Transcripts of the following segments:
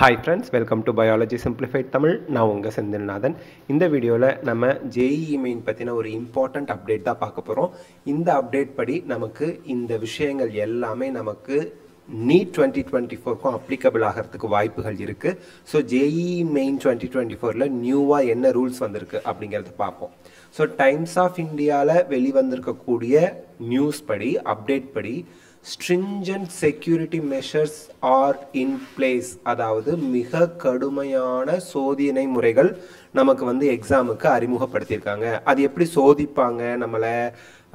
Hi friends, welcome to Biology Simplified Tamil. நான் உங்கள் செந்தில்நாதன். இந்த வீடியோவில் நம்ம JEE மெயின் பற்றின ஒரு இம்பார்ட்டண்ட் அப்டேட் தான் பார்க்க போகிறோம். இந்த அப்டேட் படி நமக்கு இந்த விஷயங்கள் எல்லாமே நமக்கு நீட் 2024க்கும் அப்ளிகபிள் ஆகிறதுக்கு வாய்ப்புகள் இருக்குது. ஸோ JEE மெயின் 2024ல் நியூவாக என்ன ரூல்ஸ் வந்திருக்கு அப்படிங்கிறத பார்ப்போம். ஸோ டைம்ஸ் ஆஃப் இந்தியாவில் வெளிவந்திருக்கக்கூடிய நியூஸ் படி அப்டேட் படி stringent security measures are in place. அதாவது மிக கடுமையான சோதனை முறைகள் நமக்கு வந்து எக்ஸாமுக்கு அறிமுகப்படுத்தியிருக்காங்க. அது எப்படி சோதிப்பாங்க நம்மளை,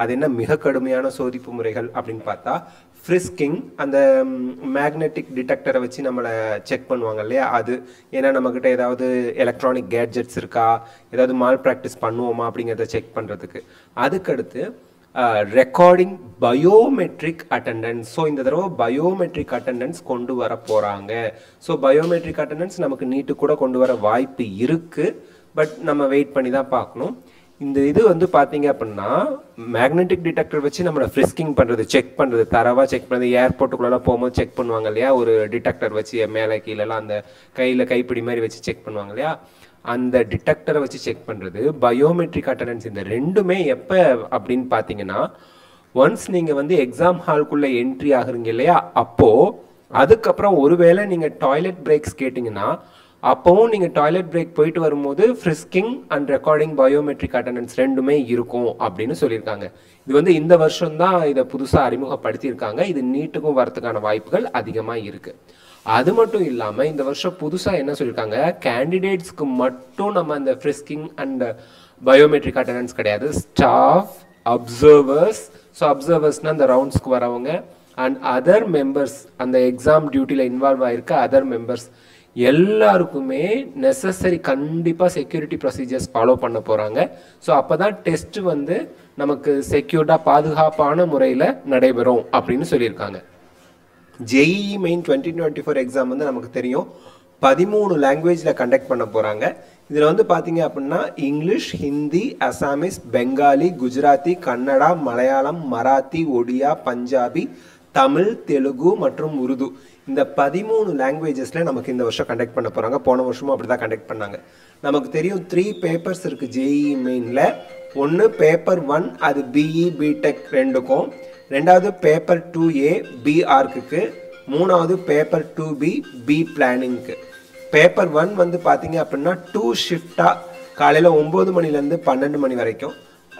அது என்ன மிக கடுமையான சோதிப்பு முறைகள் அப்படின்னு பார்த்தா, ஃப்ரிஸ்கிங், அந்த மேக்னெட்டிக் டிடெக்டரை வச்சு நம்மளை செக் பண்ணுவாங்க இல்லையா, அது ஏன்னா நம்மக்கிட்ட ஏதாவது எலக்ட்ரானிக் கேட்ஜெட்ஸ் இருக்கா, ஏதாவது மால் ப்ராக்டிஸ் பண்ணுவோமா அப்படிங்கிறத செக் பண்ணுறதுக்கு. அதுக்கடுத்து ரெக்கார்டிங் பயோமெட்ரிக் அட்டெண்டன்ஸ். ஸோ இந்த தடவை பயோமெட்ரிக் அட்டெண்டன்ஸ் கொண்டு வர போகிறாங்க. ஸோ பயோமெட்ரிக் அட்டெண்டன்ஸ் நமக்கு நீட்டு கூட கொண்டு வர வாய்ப்பு இருக்குது. பட் நம்ம வெயிட் பண்ணி தான் பார்க்கணும். இந்த இது வந்து பார்த்தீங்க அப்படின்னா மேக்னெட்டிக் டிடெக்டர் வச்சு நம்மளை ஃப்ரிஸ்கிங் பண்ணுறது, செக் பண்ணுறது, தரவாக செக் பண்ணுறது. ஏர்போர்ட்டுக்குள்ளெல்லாம் போகும்போது செக் பண்ணுவாங்க இல்லையா, ஒரு டிடெக்டர் வச்சு மேலே கீழெல்லாம் அந்த கையில் கைப்பிடி மாதிரி வச்சு செக் பண்ணுவாங்க இல்லையா, அந்த டிடெக்டரை வச்சு செக் பண்ணுறது, பயோமெட்ரிக் அட்டெண்டன்ஸ். இந்த ரெண்டுமே எப்போ அப்படின்னு பார்த்தீங்கன்னா, ஒன்ஸ் நீங்கள் வந்து எக்ஸாம் ஹால்குள்ளே என்ட்ரி ஆகுறீங்க இல்லையா, அப்போது அதுக்கப்புறம் ஒருவேளை நீங்கள் டாய்லெட் பிரேக்ஸ் கேட்டிங்கன்னா அப்போவும் நீங்கள் டாய்லெட் பிரேக் போயிட்டு வரும்போது frisking and recording biometric attendance ரெண்டுமே இருக்கும் அப்படின்னு சொல்லியிருக்காங்க. இது வந்து இந்த வருஷம்தான் இதை புதுசாக அறிமுகப்படுத்தியிருக்காங்க. இது நீட்டுக்கும் வரதுக்கான வாய்ப்புகள் அதிகமாக இருக்குது. அது மட்டும் இல்லாமல் இந்த வருஷம் புதுசாக என்ன சொல்லியிருக்காங்க, கேண்டிடேட்ஸ்க்கு மட்டும் நம்ம அந்த ஃப்ரிஸ்கிங் அண்ட் பயோமெட்ரிக் அட்டெண்டன்ஸ் கிடையாது, ஸ்டாஃப், அப்சர்வர்ஸ். ஸோ அப்சர்வர்ஸ்னால் அந்த ரவுண்ட்ஸ்க்கு வரவங்க அண்ட் அதர் மெம்பர்ஸ், அந்த எக்ஸாம் டியூட்டியில் இன்வால்வ் ஆகிருக்க அதர் மெம்பர்ஸ் எல்லாருக்குமே நெசசரி கண்டிப்பாக செக்யூரிட்டி ப்ரொசீஜர்ஸ் ஃபாலோ பண்ண போகிறாங்க. ஸோ அப்போ தான் டெஸ்ட்டு வந்து நமக்கு செக்யூர்டாக பாதுகாப்பான முறையில் நடைபெறும் அப்படின்னு சொல்லியிருக்காங்க. JEE மெயின் 2024 எக்ஸாம் வந்து நமக்கு தெரியும் 13 லாங்குவேஜில் கண்டக்ட் பண்ண போகிறாங்க. இதில் வந்து பார்த்தீங்க அப்படின்னா இங்கிலீஷ், ஹிந்தி, அசாமிஸ், பெங்காலி, குஜராத்தி, கன்னடா, மலையாளம், மராத்தி, ஒடியா, பஞ்சாபி, தமிழ், தெலுங்கு மற்றும் உருது, இந்த 13 லாங்குவேஜஸில் நமக்கு இந்த வருஷம் கண்டக்ட் பண்ண போகிறாங்க. போன வருஷமும் அப்படி தான் கண்டக்ட் பண்ணாங்க. நமக்கு தெரியும் 3 பேப்பர்ஸ் இருக்குது JEE மெயினில். ஒன்று பேப்பர் 1, அது BE BTech ரெண்டுக்கும். ரெண்டாவது பேப்பர் 2A BArcக்கு. மூணாவது பேப்பர் 2B B பிளானிங்க்கு. பேப்பர் 1 வந்து பார்த்தீங்க அப்படின்னா 2 ஷிஃப்டாக காலையில் 9 மணிலேருந்து 12 மணி வரைக்கும்,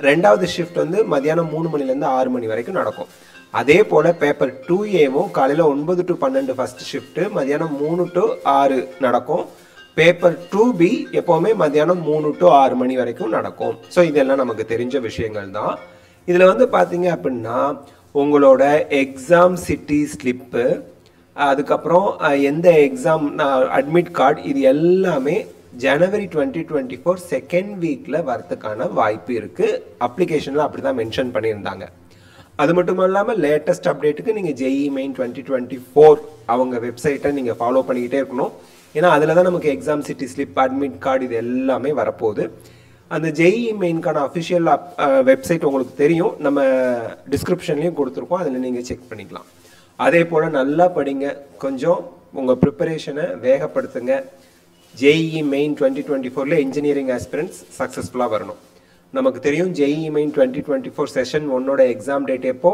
ரெண்டாவது ஷிஃப்ட் வந்து மதியானம் 3 மணிலேருந்து 6 மணி வரைக்கும் நடக்கும். அதே போல் பேப்பர் 2Aவும் காலையில் 9 to 12 ஃபஸ்ட் ஷிஃப்ட்டு, மதியானம் 3 to 6 நடக்கும். பேப்பர் 2B எப்போவுமே மதியானம் 3 to 6 மணி வரைக்கும் நடக்கும். ஸோ இதெல்லாம் நமக்கு தெரிஞ்ச விஷயங்கள் தான். இதில் வந்து பார்த்தீங்க அப்படின்னா உங்களோட எக்ஸாம் சிட்டி ஸ்லிப்பு, அதுக்கப்புறம் எந்த எக்ஸாம் அட்மிட் கார்டு, இது எல்லாமே ஜனவரி 2024 செகண்ட் வீக்கில் வரதுக்கான வாய்ப்பு இருக்குது. அப்ளிகேஷனில் அப்படி தான் மென்ஷன் பண்ணியிருந்தாங்க. அது மட்டும் இல்லாமல் லேட்டஸ்ட் அப்டேட்டுக்கு நீங்கள் JEE மெயின் 2024 அவங்க வெப்சைட்டை நீங்கள் ஃபாலோ பண்ணிக்கிட்டே இருக்கணும். ஏன்னா அதில் தான் நமக்கு exam city slip, admit card இது எல்லாமே வரப்போகுது. அந்த JEE மெயின்கான அஃபிஷியல் வெப்சைட் உங்களுக்கு தெரியும், நம்ம டிஸ்கிரிப்ஷன்லேயும் கொடுத்துருக்கோம், அதில் நீங்கள் செக் பண்ணிக்கலாம். அதே போல் நல்லா படிங்க, கொஞ்சம் உங்கள் ப்ரிப்பரேஷனை வேகப்படுத்துங்க. JEE மெயின் 2024ல் இன்ஜினியரிங் ஆஸ்பிரண்ட்ஸ் சக்ஸஸ்ஃபுல்லாக வரணும். நமக்கு தெரியும் JEE மெயின் 2024 செஷன் 1ஓட எக்ஸாம் டேட் எப்போ,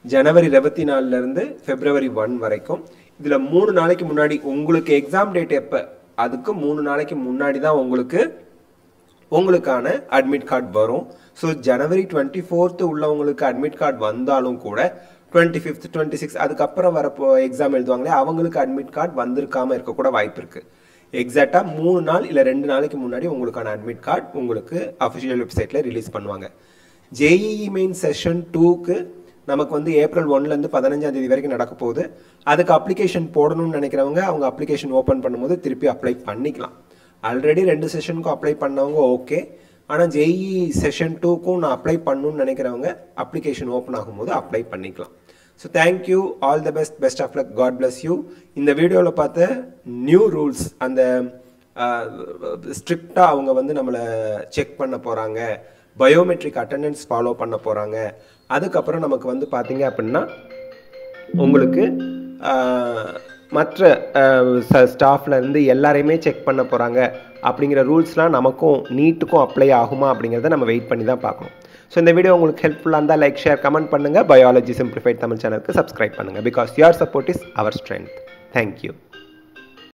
ஜனவரி 24லேருந்து February 1 வரைக்கும். இதில் 3 நாளைக்கு முன்னாடி உங்களுக்கு எக்ஸாம் டேட் எப்போ, அதுக்கு 3 நாளைக்கு முன்னாடி தான் உங்களுக்கான அட்மிட் கார்டு வரும். ஸோ ஜனவரி 24 உள்ளவங்களுக்கு அட்மிட் கார்டு வந்தாலும் கூட 25, 26 அதுக்கப்புறம் வரப்போ எக்ஸாம் எழுதுவாங்களே அவங்களுக்கு அட்மிட் கார்டு வந்திருக்காமல் இருக்கக்கூட வாய்ப்பு இருக்குது. எக்ஸாக்டாக 3 நாள் இல்லை 2 நாளைக்கு முன்னாடி உங்களுக்கான அட்மிட் கார்டு உங்களுக்கு அஃபிஷியல் வெப்சைட்டில் ரிலீஸ் பண்ணுவாங்க. JEE மெயின் செஷன் 2க்கு நமக்கு வந்து ஏப்ரல் 1லேருந்து 15ஆம் தேதி வரைக்கும் நடக்க போகுது. அதுக்கு அப்ளிகேஷன் போடணும்னு நினைக்கிறவங்க அவங்க அப்ளிகேஷன் ஓப்பன் பண்ணும்போது திருப்பி அப்ளை பண்ணிக்கலாம். ஆல்ரெடி 2 செஷனுக்கும் அப்ளை பண்ணவங்க ஓகே, ஆனால் JEE செஷன் 2க்கும் நான் அப்ளை பண்ணணும்னு நினைக்கிறவங்க அப்ளிகேஷன் ஓப்பன் ஆகும்போது அப்ளை பண்ணிக்கலாம். So thank you, all the best of luck, God bless you. இந்த வீடியோவில் பார்த்த நியூ ரூல்ஸ், அந்த ஸ்ட்ரிக்டாக அவங்க வந்து நம்மளை செக் பண்ண போகிறாங்க, பயோமெட்ரிக் அட்டெண்டன்ஸ் ஃபாலோ பண்ண போகிறாங்க. அதுக்கப்புறம் நமக்கு வந்து பார்த்தீங்க அப்படின்னா உங்களுக்கு மற்ற ஸ்டாஃப்லேருந்து எல்லாரையுமே செக் பண்ண போகிறாங்க அப்படிங்கிற ரூல்ஸ்லாம் நமக்கும் நீட்டுக்கும் அப்ளை ஆகுமா அப்படிங்கிறத நம்ம வெயிட் பண்ணி தான் பார்க்கணும். ஸோ இந்த வீடியோ உங்களுக்கு ஹெல்ப்ஃபுல்லாக இருந்தால் லைக், ஷேர், கமெண்ட் பண்ணுங்கள். பயாலஜி சிம்பிளிஃபைட் தமிழ் சேனலுக்கு சப்ஸ்கிரைப் பண்ணுங்கள். Because your support is our strength. Thank you.